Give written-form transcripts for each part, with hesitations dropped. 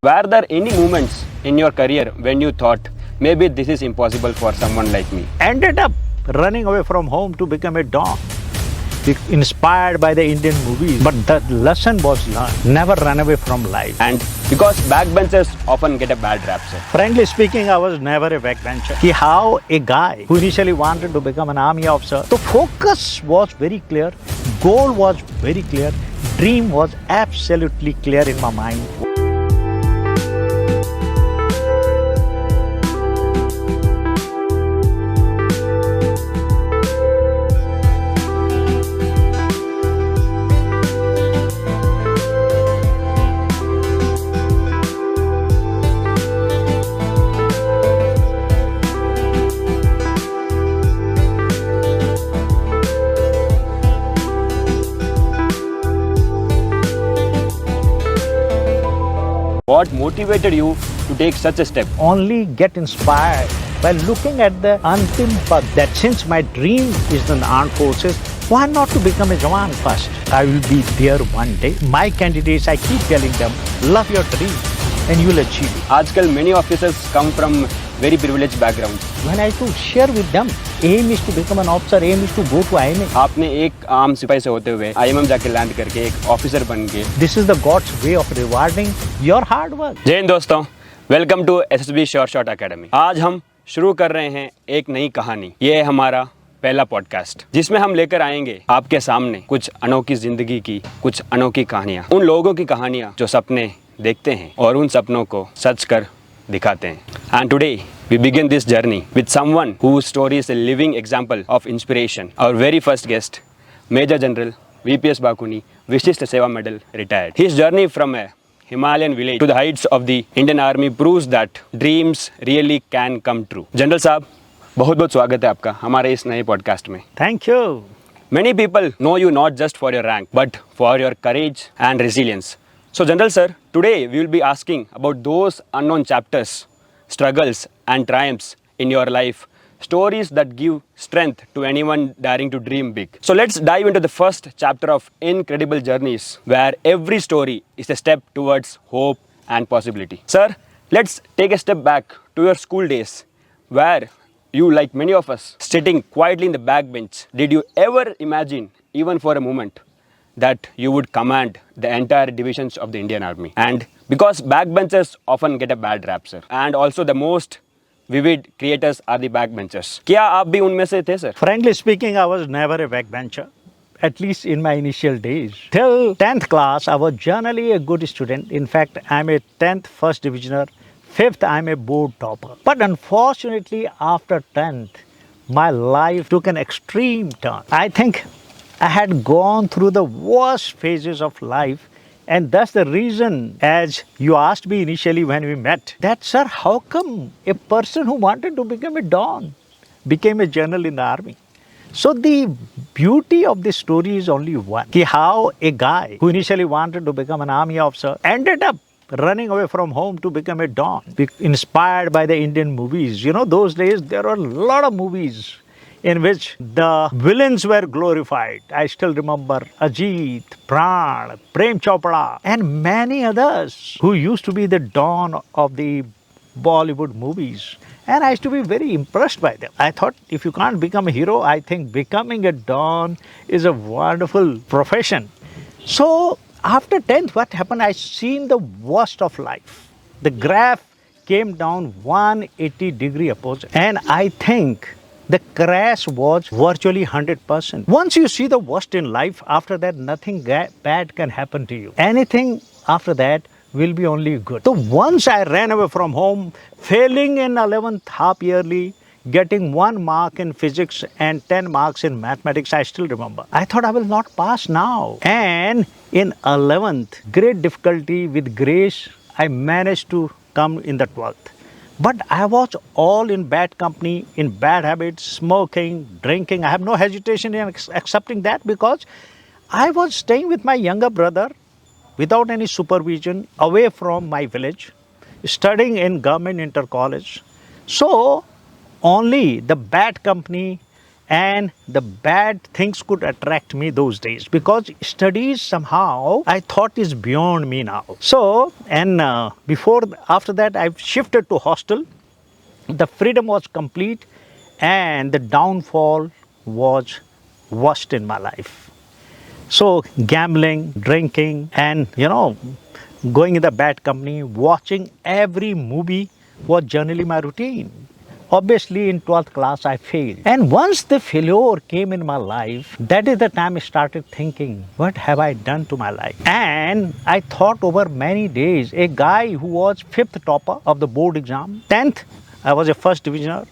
Were there any moments in your career when you thought maybe this is impossible for someone like me? Ended up running away from home to become a don. Inspired by the Indian movies, but the lesson was learned. Never run away from life. And because backbenchers often get a bad rap, sir. Frankly speaking, I was never a backbencher. How a guy who initially wanted to become an army officer, the focus was very clear, goal was very clear, dream was absolutely clear in my mind. What motivated you to take such a step? Only get inspired by looking at the Antim path, that since my dream is in the armed forces, why not to become a Jawan first? I will be there one day. My candidates, I keep telling them, love your dream and you will achieve it. Aajkal many officers come from very privileged backgrounds. When I to share with them, aim is to become an officer, aim is to go to IMA. आपने एक आम सिपाही से होते हुए IMM जाके land करके एक ऑफिसर बन के This is the God's way of rewarding your hard work. जय हिंद दोस्तों, welcome to SSB short shot academy. आज हम शुरू कर रहे हैं एक नई कहानी। ये है हमारा पहला पॉडकास्ट, जिसमें हम लेकर आएंगे आपके सामने कुछ अनोखी जिंदगी की कुछ अनोखी कहानियाँ, उन लोगों की कहानियाँ जो सपने देखते हैं और उन सपनों को सच कर दिखाते हैं। And today we begin this journey with someone whose story is a living example of inspiration. Our very first guest, Major General VPS Bakuni, Vishisht Seva Medal, retired. His journey from a Himalayan village to the heights of the Indian Army proves that dreams really can come true. General साहब, बहुत बहुत स्वागत है आपका हमारे इस नए podcast में। Thank you. Many people know you not just for your rank, but for your courage and resilience. So General sir, today we will be asking about those unknown chapters, struggles and triumphs in your life, stories that give strength to anyone daring to dream big. So let's dive into the first chapter of incredible journeys, where every story is a step towards hope and possibility. Sir, let's take a step back to your school days, where you, like many of us, sitting quietly in the back bench. Did you ever imagine, even for a moment, that you would command the entire divisions of the Indian Army? And because backbenchers often get a bad rap, sir, and also the most vivid creators are the backbenchers. क्या आप भी उनमें से थे, sir? Frankly speaking, I was never a backbencher, at least in my initial days. Till 10th class, I was generally a good student. In fact, I'm a 10th first divisioner. 5th, I'm a board topper. But unfortunately, after 10th, my life took an extreme turn. I think I had gone through the worst phases of life. And that's the reason, as you asked me initially when we met, that, sir, how come a person who wanted to become a don became a general in the army? So the beauty of this story is only one. How a guy who initially wanted to become an army officer ended up running away from home to become a don. Inspired by the Indian movies. You know, those days there were a lot of movies in which the villains were glorified. I still remember Ajit, Pran, Prem Chopra, and many others who used to be the dawn of the Bollywood movies. And I used to be very impressed by them. I thought, if you can't become a hero, I think becoming a don is a wonderful profession. So after 10th, what happened? I seen the worst of life. The graph came down 180-degree opposite. And I think the crash was virtually 100%. Once you see the worst in life, after that nothing bad can happen to you. Anything after that will be only good. So once I ran away from home, failing in 11th half yearly, getting 1 mark in physics and 10 marks in mathematics, I still remember. I thought I will not pass now. And in 11th, great difficulty with grace, I managed to come in the 12th. But I was all in bad company, in bad habits, smoking, drinking. I have no hesitation in accepting that, because I was staying with my younger brother without any supervision, away from my village, studying in government inter college. So only the bad company and the bad things could attract me those days because studies somehow I thought is beyond me now. So, and after that, I've shifted to hostel. The freedom was complete, and the downfall was worst in my life. So, gambling, drinking, and going in the bad company, watching every movie was generally my routine. Obviously, in 12th class, I failed. And once the failure came in my life, that is the time I started thinking, what have I done to my life? And I thought over many days, a guy who was 5th topper of the board exam, 10th, I was a first divisioner.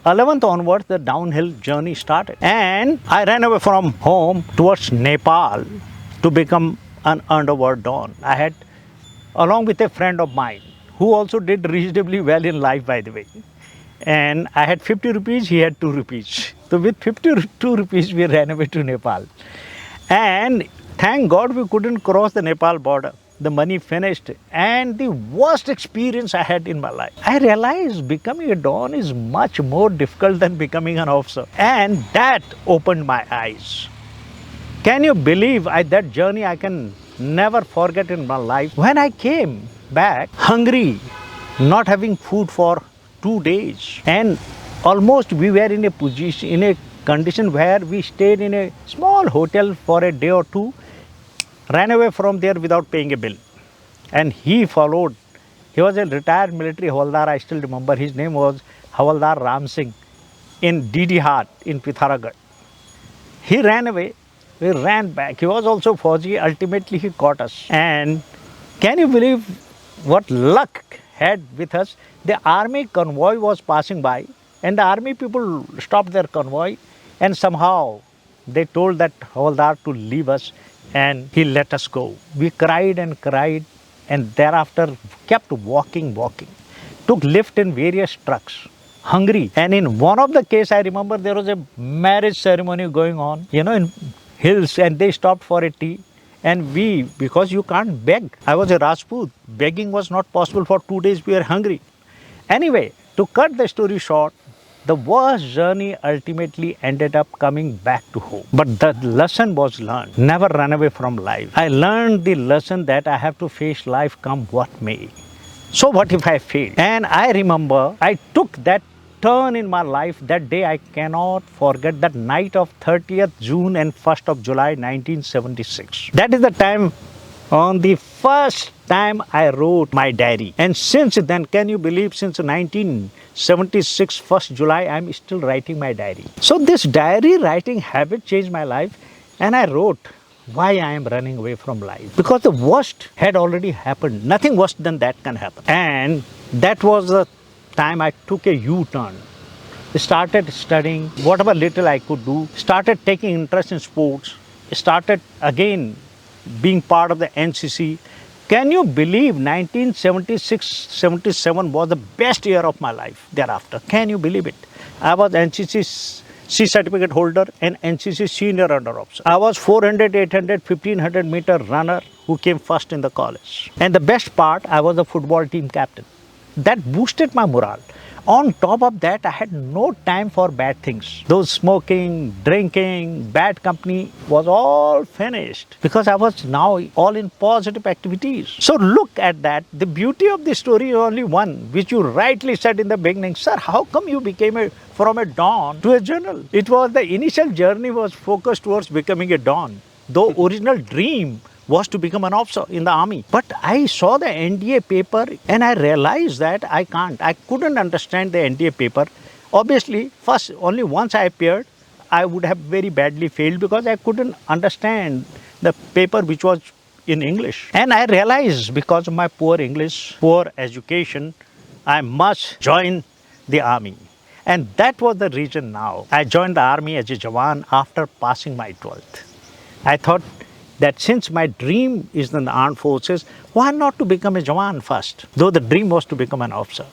11th onwards, the downhill journey started. And I ran away from home towards Nepal to become an underworld don. I had, along with a friend of mine, who also did reasonably well in life, by the way. And I had 50 rupees, he had 2 rupees. So with 52 rupees, we ran away to Nepal. And thank God we couldn't cross the Nepal border. The money finished, and the worst experience I had in my life. I realized becoming a don is much more difficult than becoming an officer. And that opened my eyes. Can you believe that journey I can never forget in my life? When I came back hungry, not having food for 2 days, and almost we were in a position, in a condition where we stayed in a small hotel for a day or two, ran away from there without paying a bill. And he followed. He was a retired military Havaldar, I still remember. His name was Havaldar Ram Singh in DD Hart in Pithoragarh. He ran away, we ran back. He was also Fauji. Ultimately, he caught us. And can you believe what luck had with us? The army convoy was passing by, and the army people stopped their convoy, and somehow they told that Havaldar to leave us, and he let us go. We cried, and thereafter kept walking. Took lift in various trucks, hungry. And in one of the case, I remember there was a marriage ceremony going on, in hills, and they stopped for a tea. And because you can't beg. I was a Rajput. Begging was not possible for 2 days. We were hungry. Anyway, to cut the story short, the worst journey ultimately ended up coming back to home. But the lesson was learned. Never run away from life. I learned the lesson that I have to face life come what may. So what if I fail? And I remember I took that turn in my life. That day I cannot forget, that night of 30th June and 1st of July 1976. That is the time, on the first time I wrote my diary. And since then, can you believe, since 1976 1st July, I am still writing my diary. So this diary writing habit changed my life, and I wrote why I am running away from life. Because the worst had already happened. Nothing worse than that can happen. And that was the time I took a U-turn. Started studying whatever little I could do. Started taking interest in sports. Started again being part of the NCC. Can you believe 1976-77 was the best year of my life thereafter? Can you believe it? I was NCC C certificate holder and NCC senior under officer. I was 400, 800, 1500 meter runner who came first in the college. And the best part, I was the football team captain. That boosted my morale. On top of that, I had no time for bad things. Those smoking, drinking, bad company was all finished because I was now all in positive activities. So look at that. The beauty of the story is only one, which you rightly said in the beginning. Sir, how come you became from a don to a general? It was the initial journey was focused towards becoming a don. Though original dream was to become an officer in the army. But I saw the NDA paper and I realized that I couldn't understand the NDA paper. Obviously, first, only once I appeared, I would have very badly failed because I couldn't understand the paper which was in English. And I realized because of my poor English, poor education, I must join the army. And that was the reason now. I joined the army as a Jawan after passing my 12th. I thought that since my dream is in the armed forces, why not to become a Jawan first? Though the dream was to become an officer.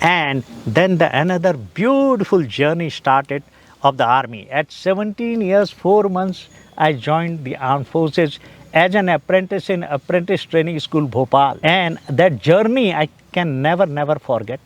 And then another beautiful journey started of the army. At 17 years, 4 months, I joined the armed forces as an apprentice in Apprentice Training School, Bhopal. And that journey I can never forget.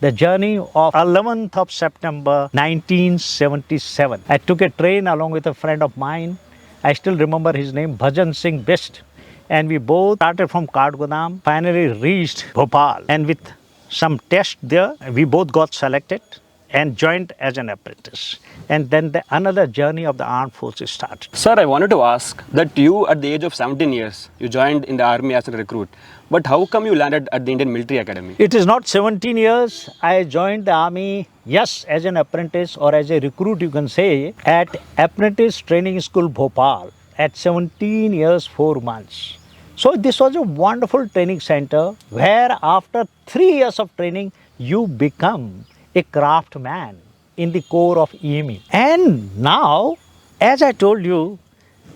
The journey of 11th of September 1977. I took a train along with a friend of mine. I still remember his name, Bhajan Singh Best. And we both started from Kathgodam, finally reached Bhopal. And with some test there, we both got selected and joined as an apprentice. And then another journey of the armed forces started. Sir, I wanted to ask that you, at the age of 17 years, you joined in the army as a recruit. But how come you landed at the Indian Military Academy? It is not 17 years. I joined the army, yes, as an apprentice or as a recruit, you can say, at Apprentice Training School, Bhopal, at 17 years, 4 months. So this was a wonderful training center where after 3 years of training, you become a craftsman in the core of EME. And now, as I told you,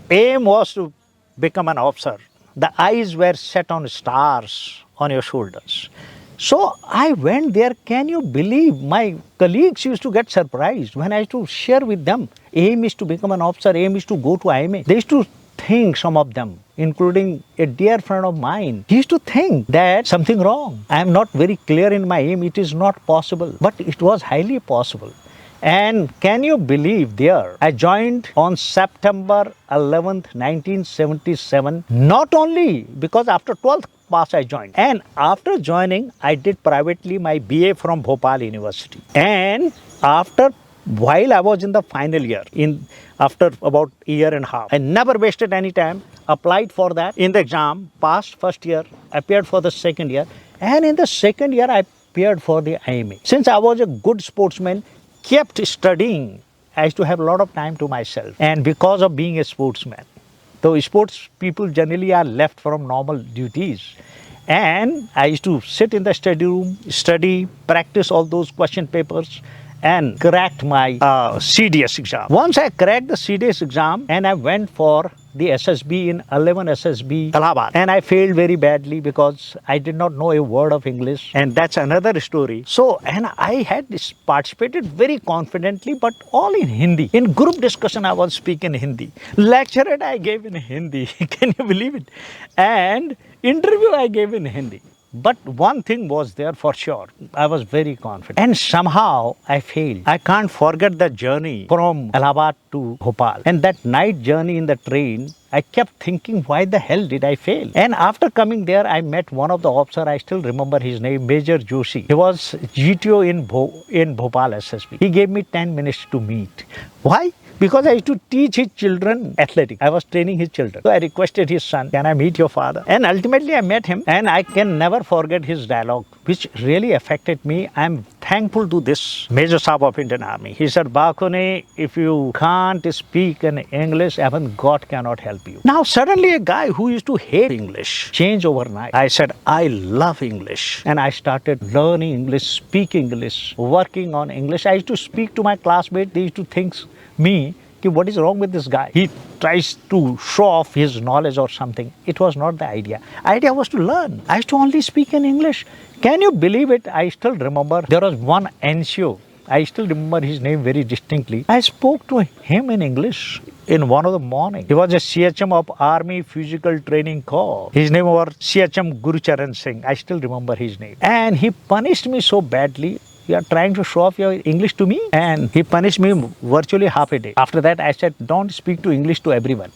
aim was to become an officer. The eyes were set on stars on your shoulders. So I went there. Can you believe my colleagues used to get surprised when I used to share with them, aim is to become an officer, aim is to go to IMA. They used to think, some of them, including a dear friend of mine, he used to think that something wrong. I am not very clear in my aim, it is not possible. But it was highly possible. And can you believe there, I joined on September 11th, 1977, not only because after 12th pass I joined. And after joining, I did privately my BA from Bhopal University. And while I was in the final year, after about a year and a half, I never wasted any time, applied for that in the exam, passed first year, appeared for the second year, and in the second year I appeared for the IMA. Since I was a good sportsman, kept studying, I used to have a lot of time to myself. And because of being a sportsman, though sports people generally are left from normal duties, and I used to sit in the study room, study, practice all those question papers, and cracked my CDS exam. Once I cracked the CDS exam and I went for the SSB in 11 SSB Allahabad, and I failed very badly because I did not know a word of English, and that's another story. So, and I had participated very confidently, but all in Hindi. In group discussion I was speaking Hindi. Lecture I gave in Hindi. Can you believe it? And interview I gave in Hindi. But one thing was there for sure. I was very confident. And somehow I failed. I can't forget the journey from Allahabad to Bhopal. And that night journey in the train, I kept thinking, why the hell did I fail? And after coming there, I met one of the officers. I still remember his name, Major Joshi. He was GTO in Bhopal SSB. He gave me 10 minutes to meet. Why? Because I used to teach his children athletics. I was training his children. So I requested his son, can I meet your father? And ultimately I met him, and I can never forget his dialogue, which really affected me. I'm thankful to this Major Saab of Indian Army. He said, Bakune, if you can't speak in English, even God cannot help you. Now suddenly a guy who used to hate English changed overnight. I said, I love English. And I started learning English, speaking English, working on English. I used to speak to my classmates. They used to think me, what is wrong with this guy? He tries to show off his knowledge or something. It was not the idea. Idea was to learn. I used to only speak in English. Can you believe it? I still remember there was one NCO. I still remember his name very distinctly. I spoke to him in English in one of the morning. He was a CHM of Army Physical Training Corps. His name was CHM Gurucharan Singh. I still remember his name. And he punished me so badly. You are trying to show off your English to me? And he punished me virtually half a day. After that, I said, don't speak to English to everyone.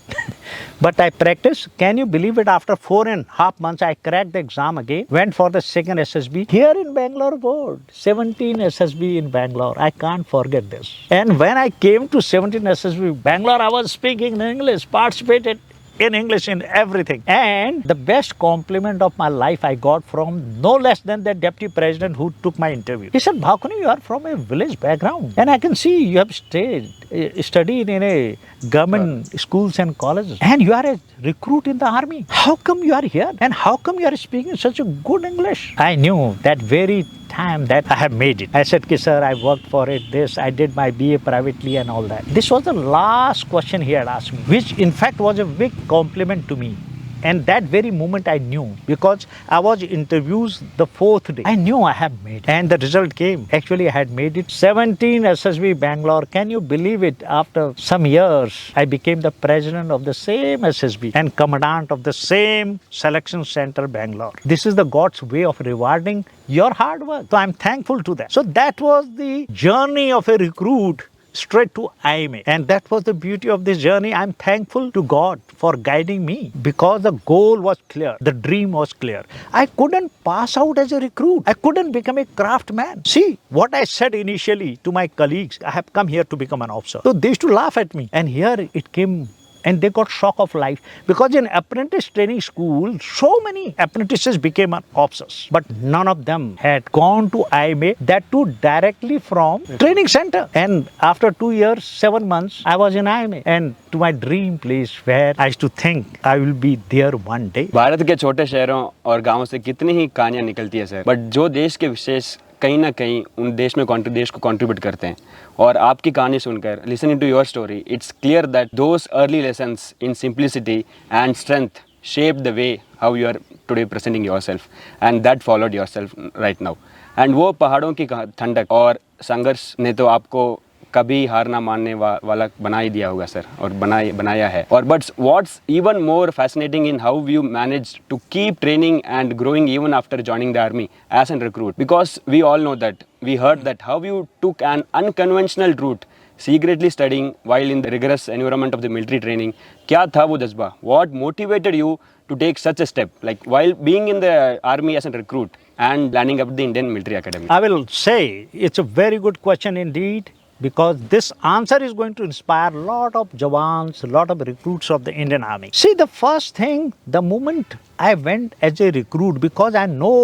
But I practiced. Can you believe it? After 4.5 months, I cracked the exam again. Went for the second SSB here in Bangalore board. 17 SSB in Bangalore. I can't forget this. And when I came to 17 SSB Bangalore, I was speaking in English, participated in English in everything. And the best compliment of my life I got from no less than the deputy president who took my interview. He said, Bhakuni, you are from a village background, and I can see you have studied in a government schools and colleges, and you are a recruit in the army. How come you are here? And how come you are speaking such a good English? I knew that very time that I have made it. I said, sir, I worked for it, this, I did my BA privately and all that. This was the last question he had asked me, which in fact was a big compliment to me. And that very moment I knew, because I was interviews the fourth day. I knew I have made it. And the result came. Actually, I had made it. 17 SSB Bangalore. Can you believe it? After some years, I became the president of the same SSB and commandant of the same selection center Bangalore. This is the God's way of rewarding your hard work. So I'm thankful to that. So that was the journey of a recruit straight to IMA. And that was the beauty of this journey. I'm thankful to God for guiding me, because the goal was clear. The dream was clear. I couldn't pass out as a recruit. I couldn't become a craftsman. See, what I said initially to my colleagues, I have come here to become an officer. So they used to laugh at me. And here it came, and they got shock of life, because in apprentice training school, so many apprentices became officers, but none of them had gone to IMA, that too directly from training center. And after 2 years, 7 months, I was in IMA, and to my dream place where I used to think I will be there one day. Bharat के छोटे शहरों और गांवों से कितनी ही कहानियां निकलती है सर, बट जो देश के विशेष कहीं ना कहीं उन देश में देश को कंट्रीब्यूट करते हैं। और आपकी कहानी सुनकर, listening to your story, it's clear that those early lessons in simplicity and strength shape the way how you are today presenting yourself, and that followed yourself right now. And वो पहाड़ों की ठंडक और संघर्ष ने तो आपको कभी हार ना मानने वाला बना ही दिया होगा सर, और बनाया है। और but what's even more fascinating in how you manage to keep training and growing even after joining the army as an recruit, because we all know that, we heard that how you took an unconventional route, secretly studying while in the rigorous environment of the military training. क्या था वो जज्बा? What motivated you to take such a step, like while being in the army as a recruit and landing up at the Indian Military Academy? I will say it's a very good question indeed, because this answer is going to inspire a lot of Jawans, a lot of recruits of the Indian Army. See, the first thing, the moment I went as a recruit, because I know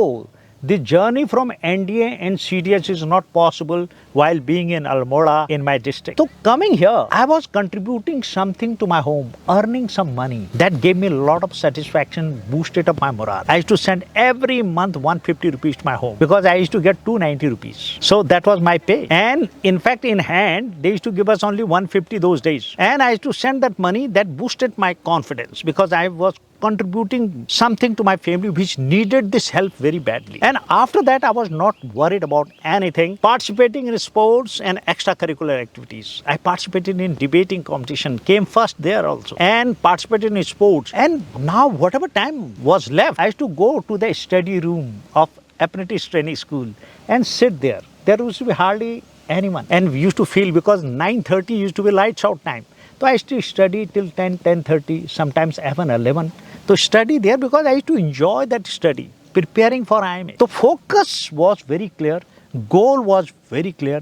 the journey from NDA and CDS is not possible while being in Almora in my district. So coming here, I was contributing something to my home, earning some money. That gave me a lot of satisfaction, boosted up my morale. I used to send every month 150 rupees to my home, because I used to get 290 rupees. So that was my pay. And in fact, in hand, they used to give us only 150 those days. And I used to send that money. That boosted my confidence, because I was contributing something to my family which needed this help very badly. And after that, I was not worried about anything. Participating in sports and extracurricular activities. I participated in debating competition, came first there also, and participated in sports. And now whatever time was left, I used to go to the study room of apprentice training school and sit there. There used to be hardly anyone. And we used to feel, because 9:30 used to be lights out time. So I used to study till 10, 10:30, sometimes even 11. To study there, because I used to enjoy that study, preparing for IMA. The focus was very clear, goal was very clear,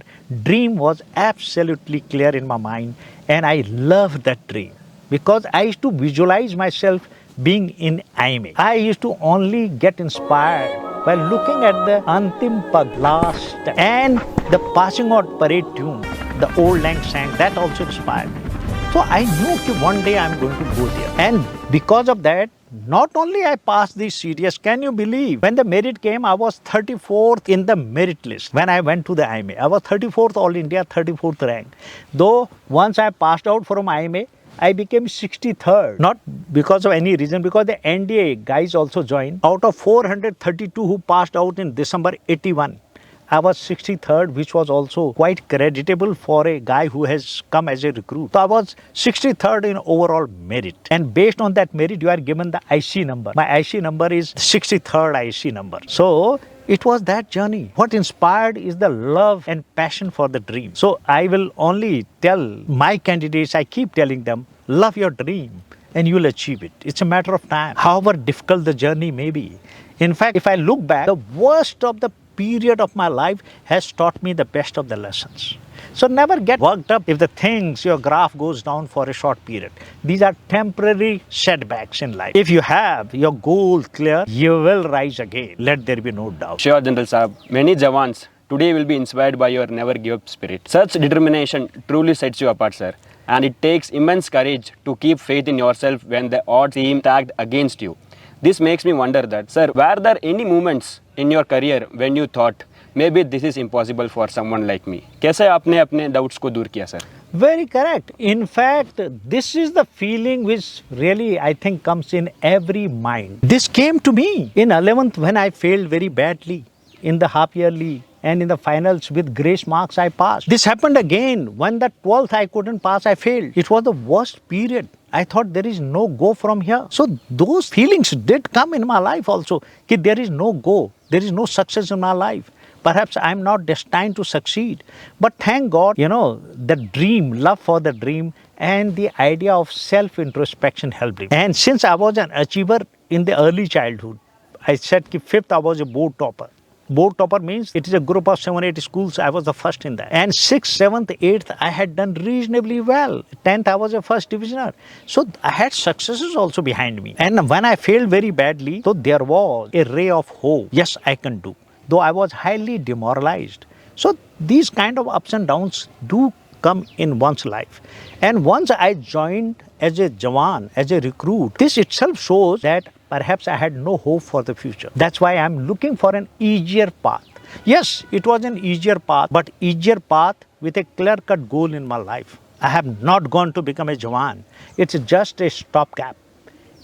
dream was absolutely clear in my mind, and I loved that dream, because I used to visualize myself being in IMA. I used to only get inspired by looking at the Antim Pad last and the passing out parade tune, the old lang sang, that also inspired me. So I knew that one day I'm going to go there. And because of that, not only I passed the CDS, can you believe? When the merit came, I was 34th in the merit list. When I went to the IMA, I was 34th All India, 34th rank. Though once I passed out from IMA, I became 63rd. Not because of any reason, because the NDA guys also joined. Out of 432 who passed out in December 81, I was 63rd, which was also quite creditable for a guy who has come as a recruit. So I was 63rd in overall merit. And based on that merit, you are given the IC number. My IC number is 63rd IC number. So it was that journey. What inspired is the love and passion for the dream. So I will only tell my candidates, I keep telling them, love your dream and you will achieve it. It's a matter of time, however difficult the journey may be. In fact, if I look back, the worst of the period of my life has taught me the best of the lessons. So never get worked up if the things, your graph goes down for a short period. These are temporary setbacks in life. If you have your goal clear, you will rise again. Let there be no doubt. Sure, General Saab. Many Jawans today will be inspired by your never give up spirit. Such determination truly sets you apart, sir. And it takes immense courage to keep faith in yourself when the odds seem stacked against you. This makes me wonder that, sir, were there any moments in your career when you thought maybe this is impossible for someone like me. कैसे आपने अपने doubts को दूर किया, sir? Very correct. In fact, this is the feeling which really I think comes in every mind. This came to me in 11th when I failed very badly in the half yearly, and in the finals with grace marks I passed. This happened again when the 12th I couldn't pass, I failed. It was the worst period. I thought there is no go from here. So those feelings did come in my life also. That there is no go, there is no success in my life. Perhaps I'm not destined to succeed. But thank God, the dream, love for the dream and the idea of self-introspection helped me. And since I was an achiever in the early childhood, I said that 5th I was a board topper. Board topper means it is a group of 7, 8 schools. I was the first in that. And 6th, 7th, 8th, I had done reasonably well. 10th, I was a first divisioner. So I had successes also behind me. And when I failed very badly, so there was a ray of hope. Yes, I can do. Though I was highly demoralized. So these kind of ups and downs do come in one's life. And once I joined as a Jawan, as a recruit, this itself shows that perhaps I had no hope for the future. That's why I'm looking for an easier path. Yes, it was an easier path, but easier path with a clear-cut goal in my life. I have not gone to become a Jawan. It's just a stopgap.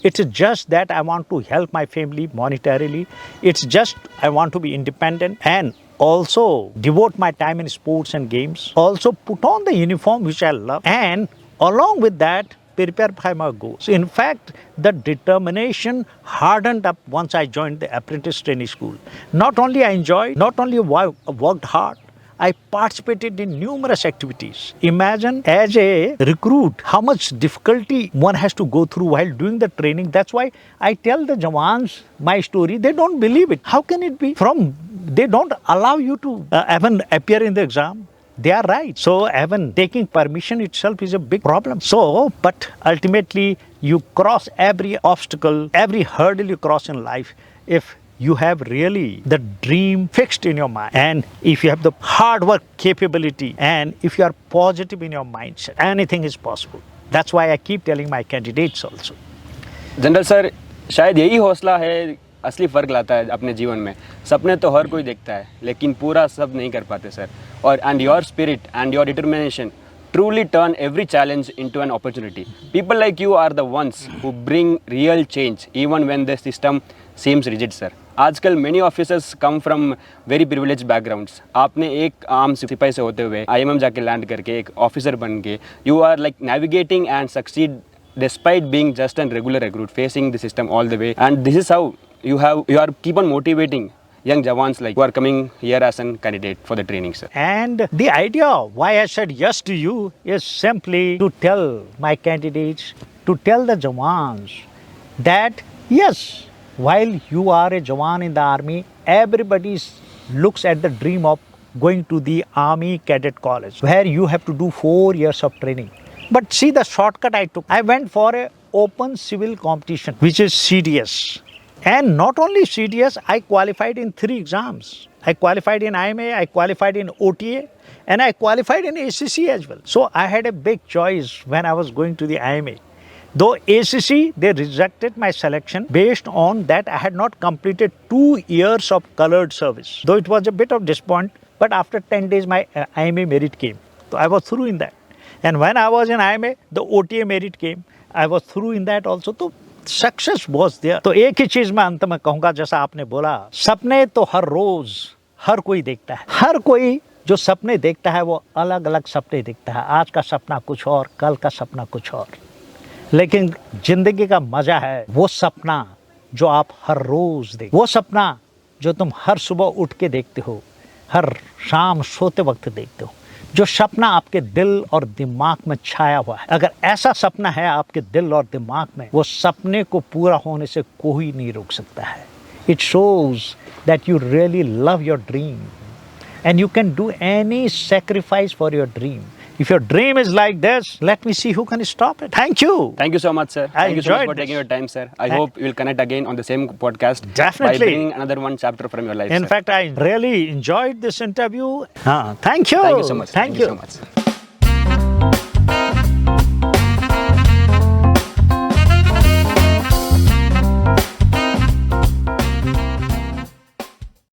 It's just that I want to help my family monetarily. It's just I want to be independent and also devote my time in sports and games. Also put on the uniform which I love, and along with that, prepare for my goals. In fact, the determination hardened up once I joined the apprentice training school. Not only I enjoyed, not only worked hard, I participated in numerous activities. Imagine as a recruit how much difficulty one has to go through while doing the training. That's why I tell the Jawans my story. They don't believe it. How can it be? They don't allow you to even appear in the exam. They are right. So even taking permission itself is a big problem. So, but ultimately you cross every obstacle, every hurdle you cross in life if you have really the dream fixed in your mind, and if you have the hard work capability, and if you are positive in your mindset, anything is possible. That's why I keep telling my candidates also. General sir, शायद यही हौसला है असली फ़र्क लाता है अपने जीवन में. सपने तो हर कोई देखता है, लेकिन पूरा सब नहीं कर पाते सर. और and your spirit and your determination truly turn every challenge into an opportunity. People like you are the ones who bring real change even when the system seems rigid, sir. आजकल many officers come from very privileged backgrounds. आपने एक आम सिपाही से होते हुए IMM जाके land करके एक ऑफिसर बन के you are like navigating and succeed despite being just a regular recruit, facing the system all the way. And this is how you are keep on motivating young Jawans like who are coming here as a candidate for the training, sir. And the idea why I said yes to you is simply to tell my candidates, to tell the Jawans that yes, while you are a Jawan in the army, everybody looks at the dream of going to the Army Cadet College, where you have to do 4 years of training. But see the shortcut I took. I went for a open civil competition, which is CDS. And not only CDS, I qualified in 3 exams. I qualified in IMA, I qualified in OTA, and I qualified in ACC as well. So I had a big choice when I was going to the IMA. Though ACC, they rejected my selection based on that I had not completed 2 years of colored service. Though it was a bit of disappointment, but after 10 days my IMA merit came. So I was through in that. And when I was in IMA, the OTA merit came. I was through in that also. So success was there. तो एक ही चीज मैं अंत में कहूंगा, जैसा आपने बोला, सपने तो हर रोज हर कोई देखता है. हर कोई जो सपने देखता है वो अलग अलग सपने देखता है. आज का सपना कुछ और, कल का सपना कुछ और. लेकिन जिंदगी का मजा है वो सपना जो आप हर रोज देखते, वो सपना जो तुम हर सुबह उठ के देखते हो, हर शाम सोते वक्त देखते हो, जो सपना आपके दिल और दिमाग में छाया हुआ है. अगर ऐसा सपना है आपके दिल और दिमाग में, वो सपने को पूरा होने से कोई नहीं रोक सकता है. It shows that you really love your dream and you can do any sacrifice for your dream. If your dream is like this, let me see who can stop it. Thank you. Thank you so much, sir. Thank you so much for taking your time, sir. I hope we will connect again on the same podcast. Definitely. By bringing another one chapter from your life, In sir. fact, I really enjoyed this interview. Thank you. Thank you so much. Thank you So much.